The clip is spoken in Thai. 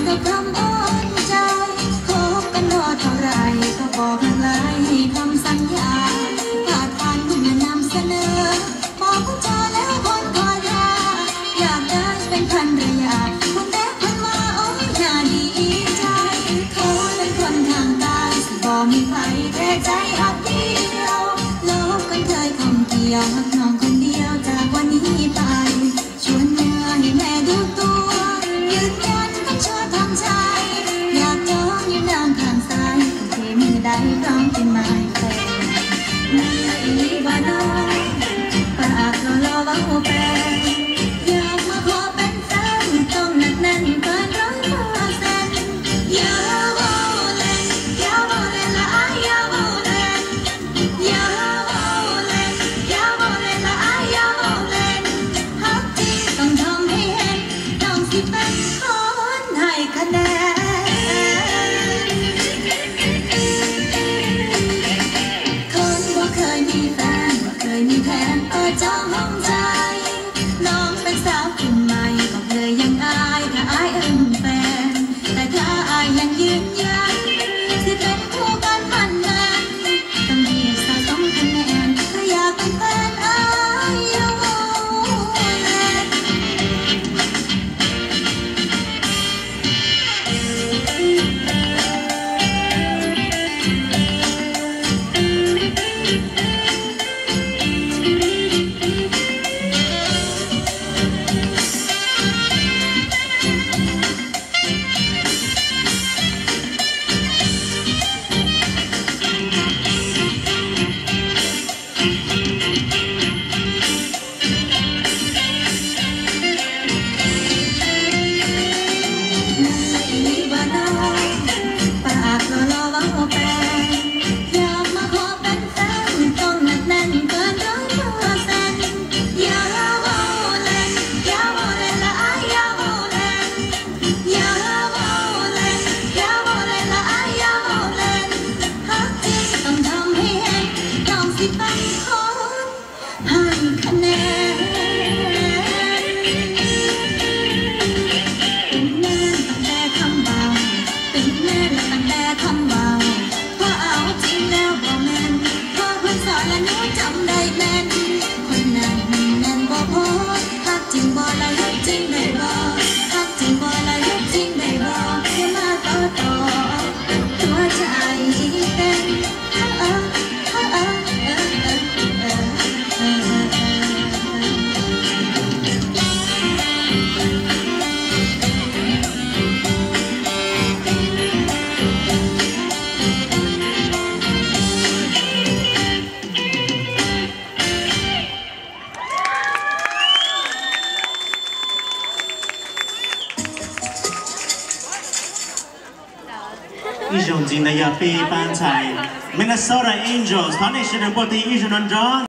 กับคำอ้อนใจคบกันรอเท่าไรก็บอกกันไล่คำสัญญาขาดการคุณนำเสนอบอกผู้จาแล้วคนคอยรออยากได้เป็นภรรยาคนแรกคนมาโอ้ยน่าดีใจเขาเป็นคนทางใต้สิบอกมีใครแต่ใจอับเดียวลบกันเคยคำเกี่ยวหักน้องคนเดียวจากวันนี้ไปชวนเมื่อให้แม่ดูตัวยืนยันกับชอทำใจอยากจองยืนนางข้างซ้ายเทมือใดพร้อมเป็นไม้แปรเมื่ออีบ้านน้องปากรอว่าหัวแปรอยากมาขอเป็นแฟนต้องหนักแน่นเกิน100%อย่าเว้าเล่นอย่าเว้าเล่นละอ้ายอย่าเว้าเล่นอย่าเว้าเล่นอย่าเว้าเล่นละอ้ายอย่าเว้าเล่นฮักที่ต้องทำให้เห็นน้องสิเป็นคนให้คะแนนคนบ่เคยมีแฟนบ่เคยมีแผนเปิดจองห้องใจน้องเป็นสาวคนใหม่บอกเลยยังอายถ้าอายเอิ้นแฟนแต่ถ้าอายยังยืนยันสิเป็นคู่กันมันนั้นต้องเรียกสะสมคะแนนถ้าอยากเป็นแฟนอายอย่าเว้าเล่นให้คะแนนเป็นแม่ตั้งแต่คำเบาเป็นแม่ตั้งแต่คำเบาพอเอาจริงแล้วบอกแม่นพอคนสอนและหนูจำได้แม่นคนนั้นแม่นบ่พอฮักจริงบ่ละฮักจริงได้บ่ฮักจริงบ่ละฮักจริงได้บ่อย่ามาต่อตัวใจเต้น一种金的要飞班菜 Minnesota Angels 团队是能获得一种能中。